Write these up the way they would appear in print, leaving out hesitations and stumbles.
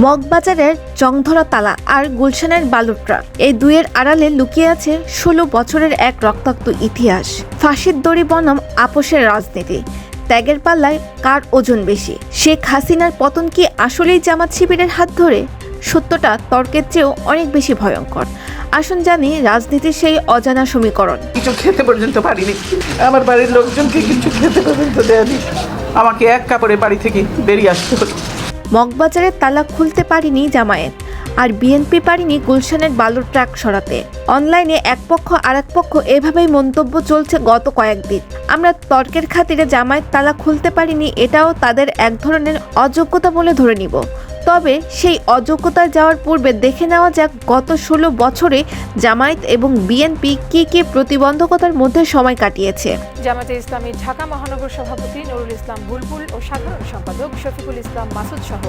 মগবাজারের জংধরা তালা আর গুলশানের বালুর ট্রাক, এই দুইয়ের আড়ালে লুকিয়ে আছে ১৬ বছরের এক রক্তাক্ত ইতিহাস। ফাঁসির দড়ি বনাম আপোষের রাজনীতি, ত্যাগের পাল্লায় কার ওজন বেশি? শেখ হাসিনার পতন কি আসলেই জামাত শিবিরের হাত ধরে? সত্যটা তর্কের চেয়েও অনেক বেশি ভয়ঙ্কর। আসুন জানি রাজনীতির সেই অজানা সমীকরণ। কিছু খেতে পর্যন্ত পারিনি, আমার বাড়ির লোকজনকে কিছু খেতে পর্যন্ত দেয়নি, আমাকে এক কাপড়ে বাড়ি থেকে বেরিয়ে আসতে হলো। মগবাজারের তালা খুলতে পারিনি জামায়াত, আর বিএনপি পারিনি গুলশানের বালুর ট্রাক সরাতে। অনলাইনে এক পক্ষ আর এক পক্ষ এভাবেই মন্তব্য চলছে গত কয়েকদিন। আমরা তর্কের খাতিরে জামায়াত তালা খুলতে পারিনি এটাও তাদের এক ধরনের অযোগ্যতা বলে ধরে নিব। তবে সেই অযোগ্যতায় যাওয়ার পূর্বে দেখে নেওয়া যাক গত ১৬ বছরে জামায়াত এবং বিএনপি কি প্রতিবন্ধকতার মধ্যে সময় কাটিয়েছে। জামায়াতে ইসলামী ঢাকা মহানগর সভাপতি নুরুল ইসলাম বুলবুল ও সাধারণ সম্পাদক শফিকুল ইসলাম মাসুদ সহ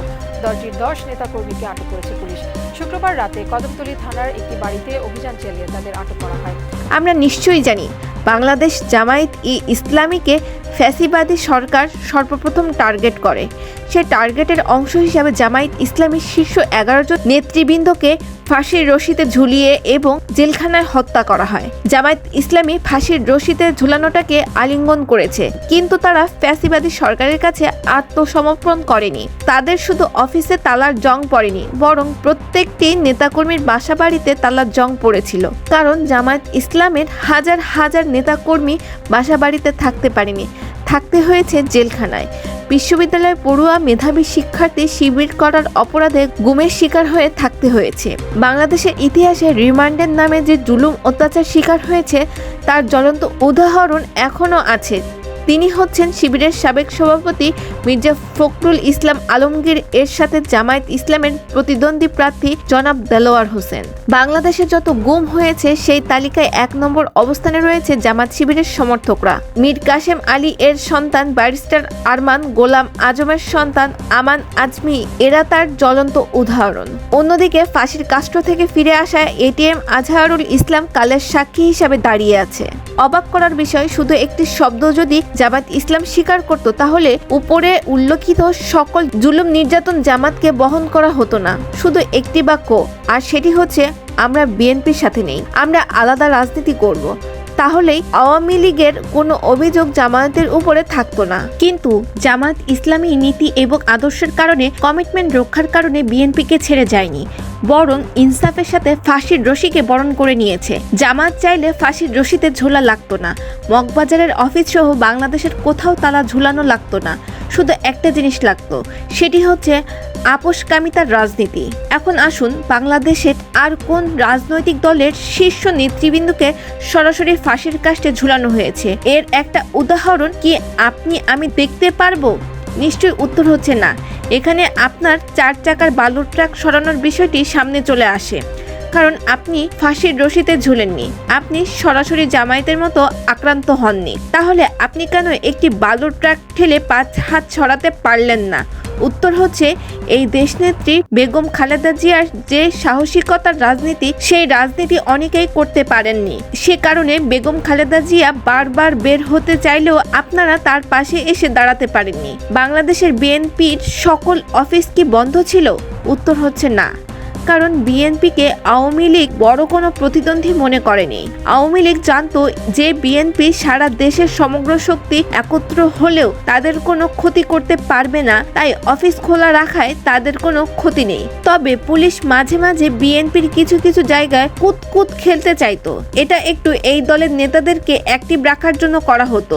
দলটির ১০ নেতাকর্মীকে আটক করেছে পুলিশ। শুক্রবার রাতে কদমতলী থানার একটি বাড়িতে অভিযান চালিয়ে তাদের আটক করা হয়। আমরা নিশ্চয়ই জানি বাংলাদেশ জামায়াত-ই-ইসলামীকে ফ্যাসিবাদী সরকার সর্বপ্রথম টার্গেট করে। সে টার্গেটের অংশ হিসাবে জামায়াত ইসলামীর শীর্ষ ১১ জন নেতৃবৃন্দকে ফাঁসির রশিতে ঝুলিয়ে এবং জেলখানায় হত্যা করা হয়। জামায়াত ইসলামী ফাঁসির রশিতে ঝুলানোটাকে আলিঙ্গন করেছে, কিন্তু তারা ফ্যাসিবাদী সরকারের কাছে আত্মসমর্পণ করেনি। তাদের শুধু অফিসে তালার জং পড়েনি, বরং প্রত্যেকটি নেতাকর্মীর বাসা বাড়িতে তালার জং পড়েছিল। কারণ জামায়াত ইসলামের হাজার হাজার নেতাকর্মী বাসা বাড়িতে থাকতে পারেনি, থাকতে হয়েছে জেলখানায়। বিশ্ববিদ্যালয়ের পড়ুয়া মেধাবী শিক্ষার্থী শিবির করার অপরাধে গুমের শিকার হয়ে থাকতে হয়েছে। বাংলাদেশের ইতিহাসে রিমান্ডের নামে যে জুলুম অত্যাচার শিকার হয়েছে তার জ্বলন্ত উদাহরণ এখনও আছে। তিনি হচ্ছেন শিবিরের সাবেক সভাপতি মির্জা ফখরুল ইসলাম আলমগীর, এর সাথে জামায়াত ইসলামের প্রতিদ্বন্দ্বী প্রার্থী জনাব দেলোয়ার হোসেন। বাংলাদেশে যত গুম হয়েছে সেই তালিকায় ১ নম্বর অবস্থানে রয়েছে জামাত শিবিরের সমর্থকরা। মীর কাসেম আলী এর সন্তান ব্যারিস্টার আরমান, গোলাম আজমের সন্তান আমান আজমি, এরা তার জ্বলন্ত উদাহরণ। অন্যদিকে ফাঁসির কাষ্ঠ থেকে ফিরে আসা এটিএম আজহারুল ইসলাম কালের সাক্ষী হিসাবে দাঁড়িয়ে আছে। অবাক করার বিষয়, শুধু একটি শব্দ যদি জামায়াত ইসলাম স্বীকার করত তাহলে উপরে উল্লেখিত সকল জুলুম নির্যাতন জামাতকে বহন করা হতো না। শুধু একটি বাক্য, আর সেটি হচ্ছে আমরা বিএনপির সাথে নেই, আমরা আলাদা রাজনীতি করব। তাহলেই আওয়ামী লীগের কোনো অভিযোগ জামায়াতের উপরে থাকতো না। কিন্তু জামায়াত ইসলামী নীতি এবং আদর্শের কারণে, কমিটমেন্ট রক্ষার কারণে বিএনপিকে ছেড়ে যায়নি, বরং ইনসাফের সাথে ফাঁসির রশিকে বরণ করে নিয়েছে। জামাত চাইলে ফাঁসির রশিতে ঝোলা লাগতো না, মগবাজারের অফিস সহ বাংলাদেশের কোথাও তালা ঝুলানো লাগতো না। শুধু একটা জিনিস লাগতো, সেটি হচ্ছে আপোষকামিতার রাজনীতি। এখন আসুন, বাংলাদেশের আর কোন রাজনৈতিক দলের শীর্ষ নেতৃবৃন্দকে সরাসরি ফাঁসির কাষ্ঠে ঝুলানো হয়েছে? এর একটা উদাহরণ কি আপনি আমি দেখতে পারবো? নিশ্চয়ই উত্তর হচ্ছে না। এখানে আপনার ৪ চাকার বালুর ট্রাক সরানোর বিষয়টি সামনে চলে আসে, কারণ আপনি ফাঁসির রশিতে ঝুলেননি, আপনি সরাসরি জামায়াতের মতো আক্রান্ত হননি। তাহলে আপনি কেন একটি বালুর ট্রাক ঠেলে ৫ হাত সরাতে পারলেন না? উত্তর হচ্ছে, এই দেশনেত্রী বেগম খালেদা জিয়ার যে সাহসিকতার রাজনীতি, সেই রাজনীতি অনেকেই করতে পারেননি। সে কারণে বেগম খালেদা জিয়া বারবার বের হতে চাইলেও আপনারা তার পাশে এসে দাঁড়াতে পারেননি। বাংলাদেশের বিএনপির সকল অফিস কি বন্ধ ছিল? উত্তর হচ্ছে না, কারণ বিএনপিকে আওয়ামী লীগ বড় কোনো প্রতিদ্বন্দ্বী মনে করেনি। আওয়ামী লীগ জানতো যে বিএনপি সারা দেশের সমগ্র শক্তি একত্র হলেও তাদের কোনো ক্ষতি করতে পারবে না, তাই অফিস খোলা রাখায় তাদের কোনো ক্ষতি নেই। তবে পুলিশ মাঝে মাঝে বিএনপির কিছু জায়গায় কুতকুত খেলতে চাইতো। এটা একটু এই দলের নেতাদেরকে অ্যাক্টিভ রাখার জন্য করা হতো।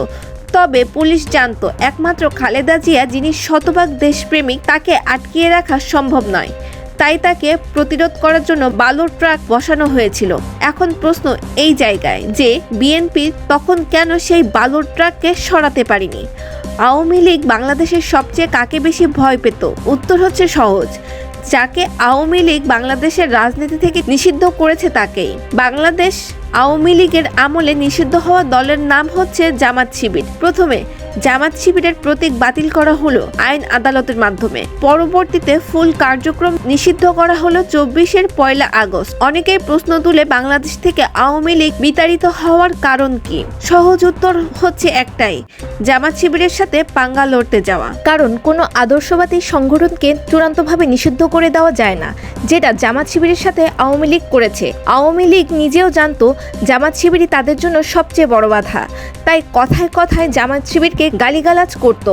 তবে পুলিশ জানতো একমাত্র খালেদা জিয়া, যিনি শতভাগ দেশপ্রেমিক, তাকে আটকিয়ে রাখা সম্ভব নয়। তাই তাকে প্রতিরোধ করার জন্য বালুর ট্রাক বসানো হয়েছিল। এখন প্রশ্ন এই জায়গায় যে বিএনপি তখন কেন সেই বালুর ট্রাককে সরাতে পারেনি? আওয়ামী লীগ বাংলাদেশের সবচেয়ে কাকে বেশি ভয় পেত? উত্তর হচ্ছে সহজ, যাকে আওয়ামী লীগ বাংলাদেশের রাজনীতি থেকে নিষিদ্ধ করেছে তাকেই। বাংলাদেশ আওয়ামী লীগের আমলে নিষিদ্ধ হওয়া দলের নাম হচ্ছে জামাত শিবির। প্রথমে জামাত শিবিরের প্রতীক বাতিল করা হলো আইন আদালতের মাধ্যমে, পরবর্তীতে ফুল কার্যক্রম নিষিদ্ধ করা হলো 24-এর 1 আগস্ট। অনেকেই প্রশ্ন তুলে বাংলাদেশ থেকে আওয়ামী লীগ বিতাড়িত হওয়ার কারণ কি? সহজ উত্তর হচ্ছে একটাই, জামাত শিবিরের সাথে পাঙ্গা লড়তে যাওয়া। কারণ কোনো আদর্শবাদী সংগঠনকে চূড়ান্তভাবে নিষিদ্ধ করে দেওয়া যায় না, যেটা জামাত শিবিরের সাথে আওয়ামী লীগ করেছে। আওয়ামী লীগ নিজেও জানতো জামাত শিবিরই তাদের জন্য সবচেয়ে বড় বাধা, তাই কথায় কথায় জামাত শিবিরকে গালিগালাজ করত।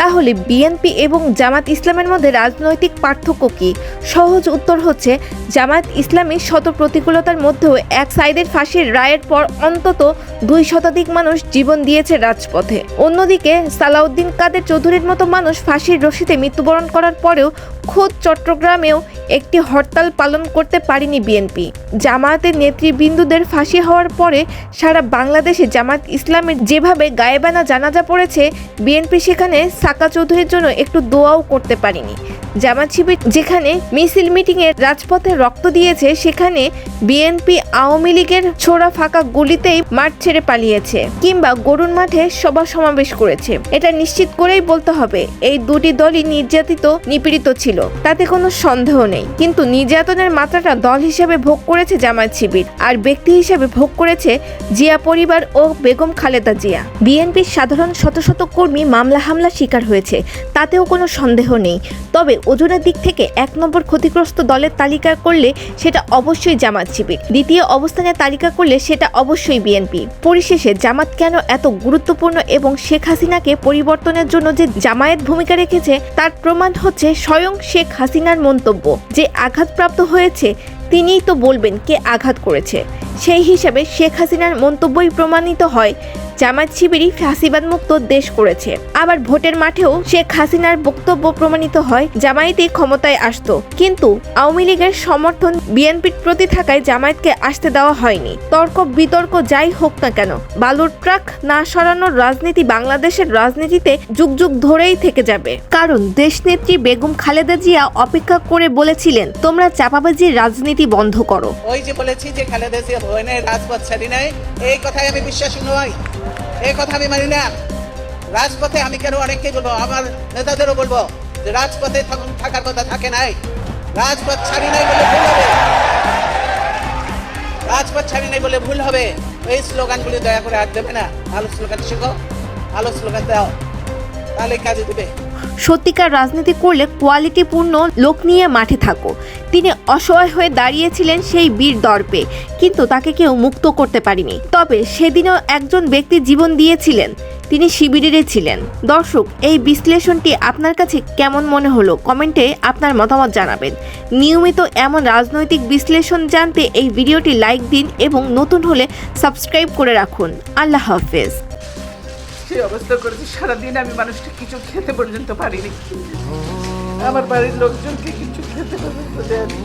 তাহলে বিএনপি এবং জামাত ইসলামের মধ্যে রাজনৈতিক পার্থক্য কি? সহজ উত্তর হচ্ছে, জামাত ইসলামী শত প্রতিকূলতার মধ্যেও এক সাইদের ফাঁসির রায়ের পর অন্তত 2 শতাধিক মানুষ জীবন দিয়েছে রাজপথে। অন্যদিকে সালাউদ্দিন কাদের চৌধুরীর মতো মানুষ ফাঁসির রশিতে মৃত্যুবরণ করার পরেও খোদ চট্টগ্রামেও একটি হরতাল পালন করতে পারেনি বিএনপি। জামায়াতের নেতৃবৃন্দদের ফাঁসি হওয়ার পরে সারা বাংলাদেশে জামাত ইসলামের যেভাবে গায়েবানা জানাজা পড়েছে, বিএনপি সেখানে সাকা চৌধুরীর জন্য একটু দোয়াও করতে পারেনি। জামাত শিবির যেখানে মিছিল মিটিংয়ে রাজপথে রক্ত দিয়েছে, সেখানে বিএনপি আওয়ামী লীগের ছোড়া ফাঁকা গুলিতেই মাঠ ছেড়ে পালিয়েছে, কিংবা গরুর মাঠে সভা সমাবেশ করেছে। এটা নিশ্চিত করেই বলতে হবে, এই দুটি দলই নির্যাতিত নিপীড়িত ছিল, তাতে কোনো সন্দেহ নেই। কিন্তু নির্যাতনের মাত্রাটা দল হিসেবে ভোগ করেছে জামাত শিবির, আর ব্যক্তি হিসেবে ভোগ করেছে জিয়া পরিবার ও বেগম খালেদা জিয়া। বিএনপির সাধারণ শত শত কর্মী মামলা হামলা শিকার হয়েছে, তাতেও কোনো সন্দেহ নেই। তবে ওজনের দিক থেকে 1 নম্বর ক্ষতিগ্রস্ত দলের তালিকা করলে সেটা অবশ্যই জামাত শিবির, দ্বিতীয় অবস্থানে তালিকা করলে সেটা অবশ্যই বিএনপি। পরিশেষে জামাত কেন এত গুরুত্বপূর্ণ এবং শেখ হাসিনাকে পরিবর্তনের জন্য যে জামায়াত ভূমিকা রেখেছে তার প্রমাণ হচ্ছে স্বয়ং শেখ হাসিনার মন্তব্য, যে আঘাতপ্রাপ্ত হয়েছে তিনিই তো বলবেন কে আঘাত করেছে। সেই হিসাবে শেখ হাসিনার মন্তব্যই প্রমাণিত হয় জামায়াত শিবিরই ফ্যাসিবাদ মুক্ত দেশ করেছে। আবার ভোটের মাঠেও শেখ হাসিনার বক্তব্য প্রমাণিত হয় জামায়াতই ক্ষমতায় আসতো, কিন্তু আওয়ামী লীগের সমর্থন বিএনপির প্রতি থাকায় জামায়াতকে আসতে দেওয়া হয়নি। তর্ক বিতর্ক যাই হোক না কেন, বালুর ট্রাক না সরানোর রাজনীতি বাংলাদেশের রাজনীতিতে যুগ যুগ ধরেই থেকে যাবে। কারণ দেশনেত্রী বেগম খালেদা জিয়া অপেক্ষা করে বলেছিলেন, তোমরা চাপাবাজির রাজনীতি বন্ধ করো। ওই যে বলেছি যে খালেদা জিয়া ভবনে রাজপথ ছাড়ি নাই, এই কথাই আমি বিশ্বাসী নই, এই কথা আমি মানি না। রাজপথে আমি কেন অনেককে বলবো, আমার নেতাদেরও বলবো যে রাজপথে থাকার কথা থাকে নাই, রাজপথ ছাড়ি নাই বলে ভুল হবে, রাজপথ ছাড়ি নাই বলে ভুল হবে। এই স্লোগানগুলি দয়া করে আর দেবে না। ভালো স্লোগান শেখো, ভালো স্লোগান দাও, তাহলে কাজে দেবে। সত্যিকার রাজনীতি করলে কোয়ালিটিপূর্ণ লোক নিয়ে মাঠে থাকো। তিনি অসহায় হয়ে দাঁড়িয়েছিলেন সেই বীর দর্পে, কিন্তু তাকে কেউ মুক্ত করতে পারেনি। তবে সেদিনও একজন ব্যক্তি জীবন দিয়েছিলেন, তিনি শিবিরেরই ছিলেন। দর্শক, এই বিশ্লেষণটি আপনার কাছে কেমন মনে হলো কমেন্টে আপনার মতামত জানাবেন। নিয়মিত এমন রাজনৈতিক বিশ্লেষণ জানতে এই ভিডিওটি লাইক দিন এবং নতুন হলে সাবস্ক্রাইব করে রাখুন। আল্লাহ হাফেজ। সেই অবস্থা করেছি, সারাদিন আমি মানুষটা কিছু খেতে পর্যন্ত পারিনি, আমার বাড়ির লোকজনকে কিছু খেতে পর্যন্ত দেয়নি।